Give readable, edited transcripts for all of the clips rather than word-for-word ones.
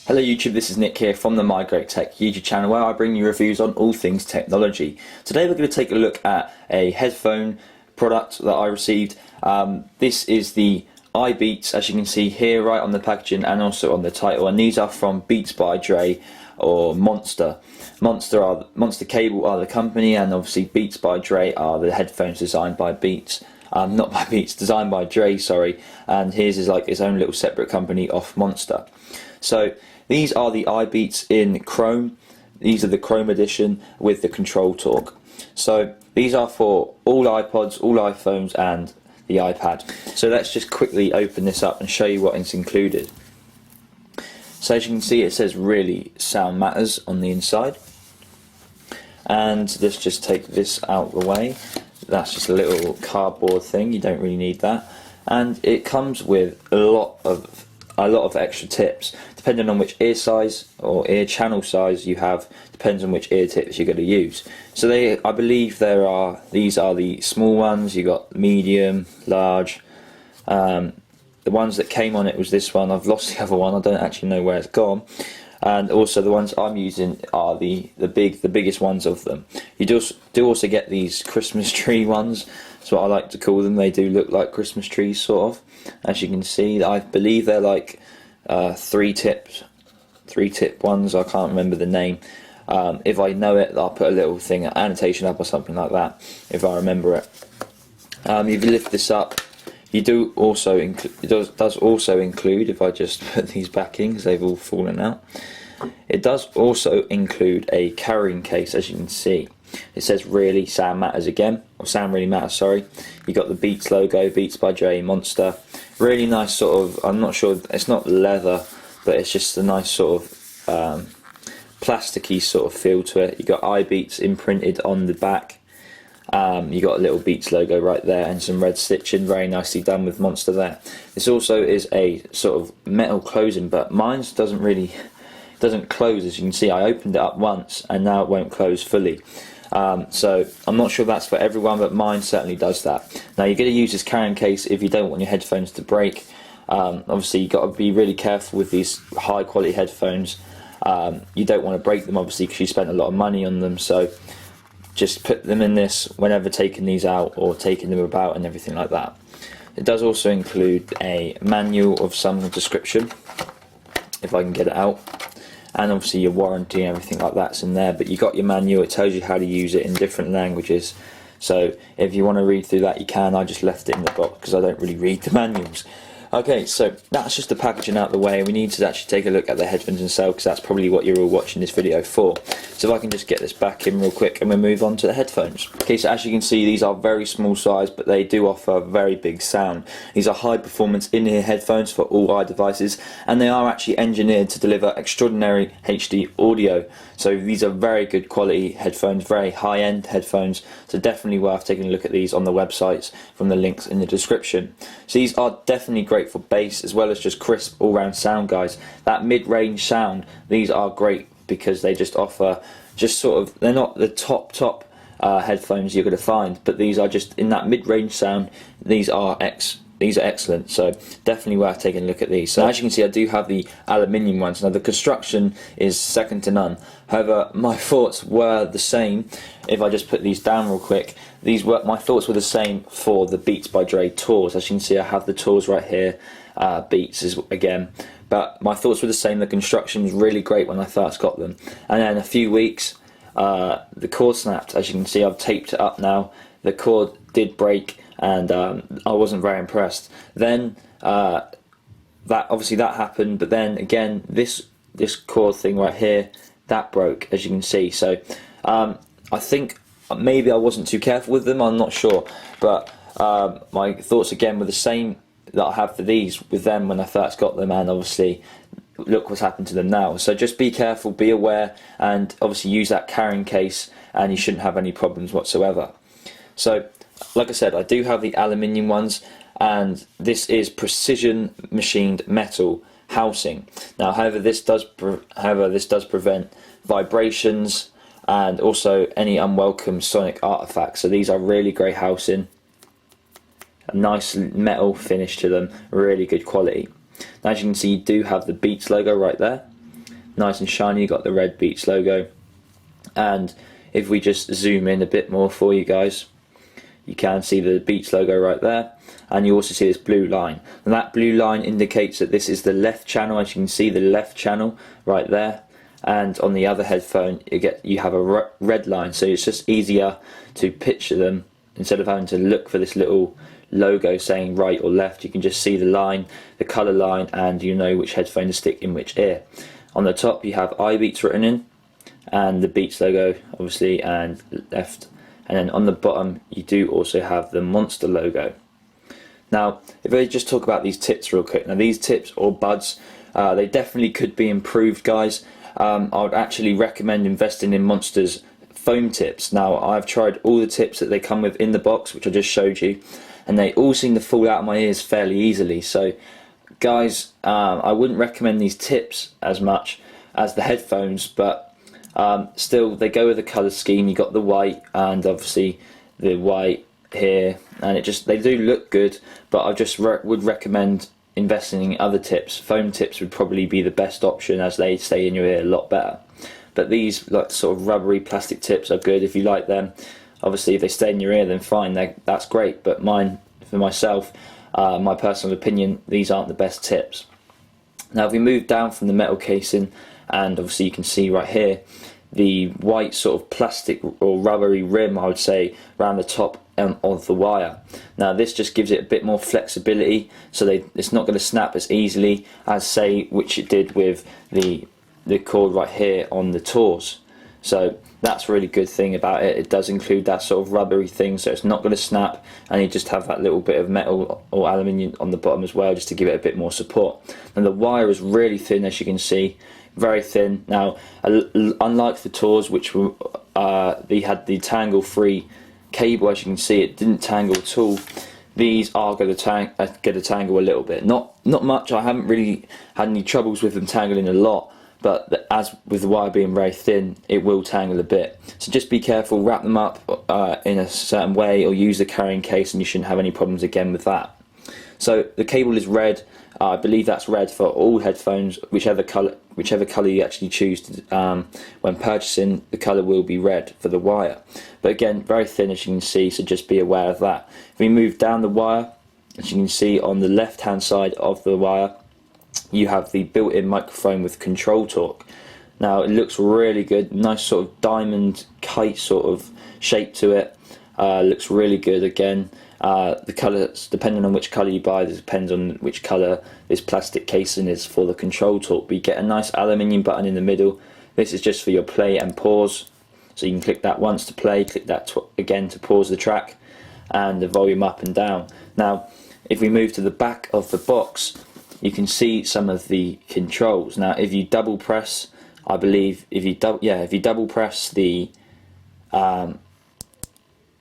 Hello YouTube, this is Nick here from the MyGreatTech YouTube channel where I bring you reviews on all things technology. Today we're going to take a look at a headphone product that I received. This is the iBeats, as you can see here right on the packaging and also on the title, and these are from Beats by Dre or Monster. Monster Cable are the company, and obviously Beats by Dre are the headphones designed by Beats. Not by Beats, designed by Dre, sorry, and his is like its own little separate company off Monster. So these are the iBeats in Chrome. These are the Chrome edition with the control torque. So these are for all iPods, all iPhones and the iPad. So let's just quickly open this up and show you what is included. So as you can see, it says really sound matters on the inside. And let's just take this out of the way. That's just a little cardboard thing, you don't really need that. And it comes with a lot of extra tips, depending on which ear size or ear channel size you have, depends on which ear tips you're going to use. So I believe these are the small ones. You got medium, large. The ones that came on it was this one. I've lost the other one, I don't actually know where it's gone. And also the ones I'm using are the biggest ones of them. You do also get these Christmas tree ones. That's what I like to call them. They do look like Christmas trees, sort of. As you can see, I believe they're like three tip ones. I can't remember the name. If I know it, I'll put a little thing, annotation up or something like that, if I remember it. If you lift this up, you do also it does also include, if I just put these back in because they've all fallen out, it does also include a carrying case. As you can see, it says really sound matters again, or sound really matters, sorry. You got the Beats logo, Beats by Dre, Monster. Really nice sort of, I'm not sure, it's not leather, but it's just a nice sort of plasticky sort of feel to it. You got iBeats imprinted on the back. You got a little Beats logo right there and some red stitching, very nicely done with Monster there. This also is a sort of metal closing, but mine doesn't close. As you can see, I opened it up once and now it won't close fully. So I'm not sure that's for everyone, but mine certainly does that. Now you're going to use this carrying case if you don't want your headphones to break. Obviously you've got to be really careful with these high quality headphones. You don't want to break them, obviously, because you spent a lot of money on them. So just put them in this whenever taking these out or taking them about and everything like that. It does also include a manual of some description, if I can get it out, and obviously your warranty and everything like that's in there. But you got your manual, it tells you how to use it in different languages. So if you want to read through that, you can. I just left it in the box because I don't really read the manuals. Okay, so that's just the packaging out of the way. We need to actually take a look at the headphones themselves, because that's probably what you're all watching this video for. So if I can just get this back in real quick and we'll move on to the headphones. Okay, so as you can see, these are very small size, but they do offer very big sound. These are high performance in-ear headphones for all iDevices, and they are actually engineered to deliver extraordinary HD audio. So these are very good quality headphones, very high-end headphones, so definitely worth taking a look at these on the websites from the links in the description. So these are definitely great for bass as well as just crisp all-round sound, guys. That mid-range sound, these are great because they just offer just sort of, they're not the top headphones you're going to find, but these are just in that mid-range sound. These are excellent, so definitely worth taking a look at these. So as you can see, I do have the aluminium ones. Now the construction is second to none. However, my thoughts were the same. If I just put these down real quick, my thoughts were the same for the Beats by Dre tours. As you can see, I have the tours right here. Beats is again, but my thoughts were the same. The construction was really great when I first got them, and then a few weeks, the cord snapped. As you can see, I've taped it up now. The cord did break, and I wasn't very impressed. Then that happened, but then again this cord thing right here, that broke, as you can see. So I think maybe I wasn't too careful with them, I'm not sure, but my thoughts again were the same that I have for these with them when I first got them, and obviously look what's happened to them now. So just be careful, be aware, and obviously use that carrying case and you shouldn't have any problems whatsoever. So like I said, I do have the aluminium ones, and this is precision machined metal housing. Now however, this does prevent vibrations and also any unwelcome sonic artifacts. So these are really great housing, a nice metal finish to them, really good quality. Now as you can see, you do have the Beats logo right there, nice and shiny. You got the red Beats logo, and if we just zoom in a bit more for you guys, you can see the Beats logo right there, and you also see this blue line, and that blue line indicates that this is the left channel. As you can see, the left channel right there, and on the other headphone you have a red line, so it's just easier to picture them. Instead of having to look for this little logo saying right or left, you can just see the line, the colour line, and you know which headphone to stick in which ear. On the top you have iBeats written in, and the Beats logo obviously, and left, and then on the bottom you do also have the Monster logo. Now if I just talk about these tips real quick, now these tips or buds, they definitely could be improved, guys. I would actually recommend investing in Monster's foam tips. Now I've tried all the tips that they come with in the box, which I just showed you, and they all seem to fall out of my ears fairly easily. So guys, I wouldn't recommend these tips as much as the headphones, but still they go with the colour scheme. You got the white and obviously the white here, and they do look good, but I just would recommend investing in other tips. Foam tips would probably be the best option, as they stay in your ear a lot better. But these like sort of rubbery plastic tips are good if you like them. Obviously if they stay in your ear then fine, that's great, but for myself, my personal opinion, these aren't the best tips. Now if we move down from the metal casing, and obviously you can see right here the white sort of plastic or rubbery rim, I would say, around the top of the wire. Now this just gives it a bit more flexibility, so it's not going to snap as easily as, say, which it did with the cord right here on the Tours. So that's a really good thing about it. It does include that sort of rubbery thing, so it's not going to snap, and you just have that little bit of metal or aluminium on the bottom as well, just to give it a bit more support. And the wire is really thin, as you can see, very thin. Now unlike the Tours, which were they had the tangle free cable, as you can see, it didn't tangle at all. These are going to get a tangle a little bit, not much. I haven't really had any troubles with them tangling a lot, but as with the wire being very thin, it will tangle a bit. So just be careful, wrap them up in a certain way, or use the carrying case, and you shouldn't have any problems again with that. So the cable is red. I believe that's red for all headphones, whichever colour you actually choose to, when purchasing. The colour will be red for the wire, but again, very thin, as you can see, so just be aware of that. If we move down the wire, as you can see on the left hand side of the wire, you have the built-in microphone with control torque. Now it looks really good, nice sort of diamond kite sort of shape to it. Looks really good. Again, the colours, depending on which colour you buy, this depends on which colour this plastic casing is for the control torque. But you get a nice aluminium button in the middle. This is just for your play and pause, so you can click that once to play, click that again to pause the track, and the volume up and down. Now if we move to the back of the box, you can see some of the controls. Now if you double press, I believe if you double press the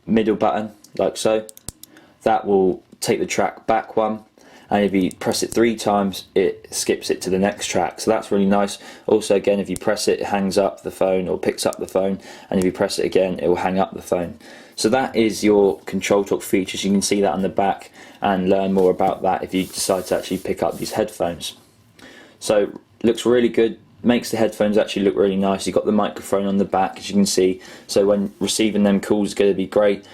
middle button like so, that will take the track back one, and if you press it 3 times, it skips it to the next track. So that's really nice. Also again, if you press it, it hangs up the phone or picks up the phone, and if you press it again, it will hang up the phone. So that is your control torque features. You can see that on the back and learn more about that if you decide to actually pick up these headphones. So looks really good, makes the headphones actually look really nice. You've got the microphone on the back, as you can see, so when receiving them calls is going to be great.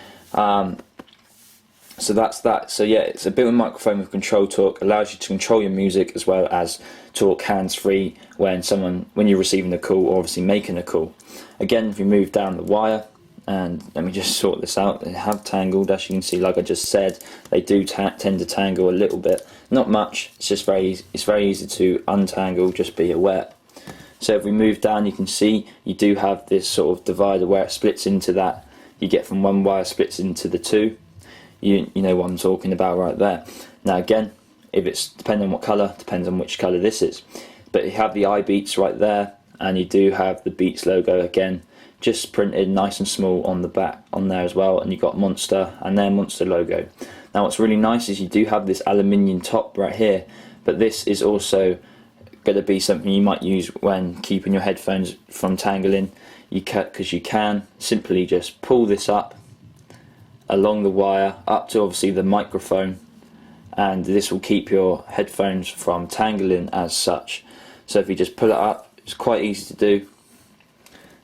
So that's that. So yeah, it's a built-in microphone with control torque, allows you to control your music as well as talk hands-free when you're receiving a call or obviously making a call. Again, if you move down the wire, and let me just sort this out, they have tangled, as you can see, like I just said, they do tend to tangle a little bit, not much. It's just very easy to untangle, just be aware. So if we move down, you can see you do have this sort of divider where it splits into that. You get from one wire splits into the two. You know what I'm talking about right there. Now again, if it's depending on what colour, depends on which colour this is. But you have the iBeats right there, and you do have the Beats logo again, just printed nice and small on the back on there as well, and you've got Monster and their Monster logo. Now what's really nice is you do have this aluminium top right here, but this is also going to be something you might use when keeping your headphones from tangling. Because you can simply just pull this up along the wire up to obviously the microphone, and this will keep your headphones from tangling as such. So if you just pull it up, it's quite easy to do.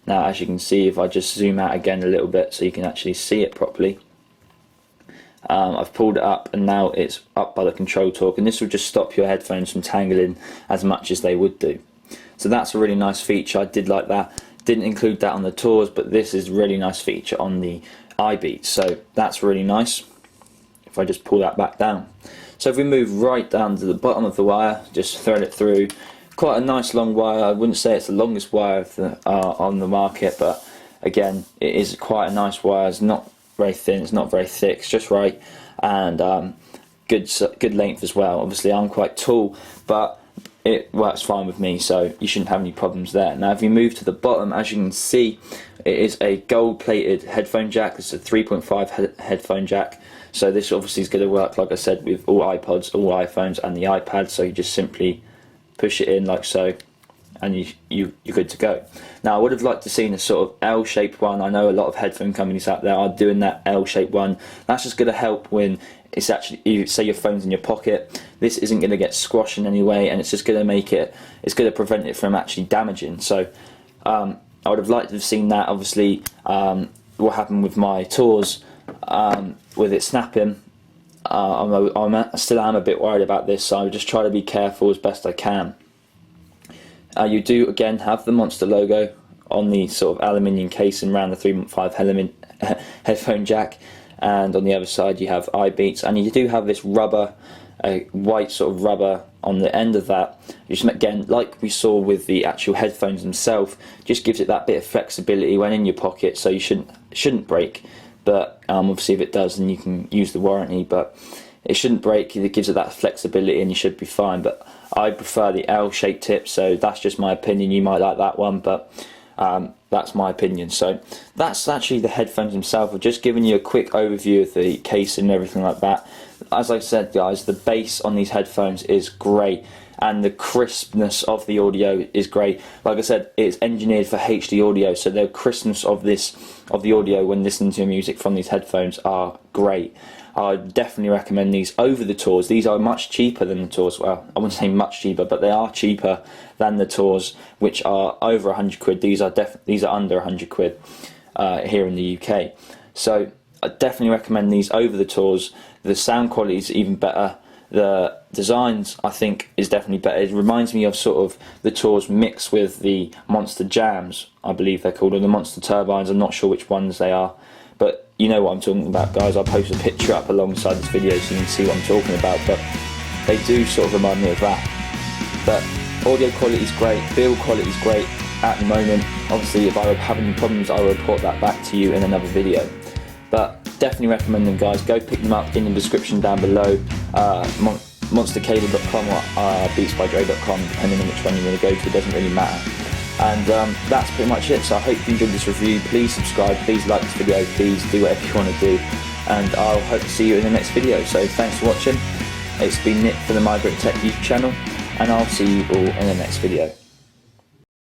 Now, as you can see, if I just zoom out again a little bit so you can actually see it properly, I've pulled it up and now it's up by the control torque, and this will just stop your headphones from tangling as much as they would do. So that's a really nice feature. I did like that. Didn't include that on the Tours, but this is a really nice feature on the iBeats, so that's really nice. If I just pull that back down. So if we move right down to the bottom of the wire, just thread it through. Quite a nice long wire. I wouldn't say it's the longest wire of the, on the market, but again, it is quite a nice wire. It's not very thin, it's not very thick, it's just right, and good length as well. Obviously I'm quite tall, but it works fine with me, so you shouldn't have any problems there. Now if you move to the bottom, as you can see, it is a gold plated headphone jack. This is a 3.5 headphone jack, so this obviously is going to work, like I said, with all iPods, all iPhones and the iPad. So you just simply push it in like so, and you're good to go. Now I would have liked to seen a sort of L-shaped one. I know a lot of headphone companies out there are doing that L-shaped one. That's just going to help when it's actually, you say your phone's in your pocket, this isn't going to get squashed in any way, and it's just going to make it, it's going to prevent it from actually damaging. So I would have liked to have seen that. Obviously what happened with my Tours, with it snapping, I still am a bit worried about this, so I just try to be careful as best I can. You do again have the Monster logo on the sort of aluminium casing around the 3.5 headphone jack, and on the other side you have iBeats, and you do have this rubber, white sort of rubber on the end of that. Just again, like we saw with the actual headphones themselves, just gives it that bit of flexibility when in your pocket, so you shouldn't break. But obviously if it does, then you can use the warranty, but it shouldn't break. It gives it that flexibility and you should be fine. But I prefer the L-shaped tip, so that's just my opinion. You might like that one, but that's my opinion. So that's actually the headphones themselves. I've just given you a quick overview of the case and everything like that. As I said, guys, the bass on these headphones is great, and the crispness of the audio is great. Like I said, it's engineered for HD audio, so the crispness of the audio when listening to music from these headphones are great. I definitely recommend these over the Tours. These are much cheaper than the Tours. Well, I wouldn't say much cheaper, but they are cheaper than the Tours, which are over 100 quid. These are under 100 quid here in the UK. So I definitely recommend these over the Tours. The sound quality is even better. The designs, I think, is definitely better. It reminds me of sort of the Tours mixed with the Monster Jams, I believe they're called, or the Monster Turbines. I'm not sure which ones they are, but you know what I'm talking about, guys. I'll post a picture up alongside this video so you can see what I'm talking about, but they do sort of remind me of that. But audio quality is great, build quality is great at the moment. Obviously if I have any problems, I'll report that back to you in another video. But definitely recommend them, guys. Go pick them up in the description down below. monstercable.com or beatsbydre.com, depending on which one you want to go to, it doesn't really matter. And that's pretty much it. So I hope you enjoyed this review. Please subscribe, please like this video, please do whatever you want to do, and I'll hope to see you in the next video. So thanks for watching. It's been Nick for the MyGreatTech YouTube channel, and I'll see you all in the next video.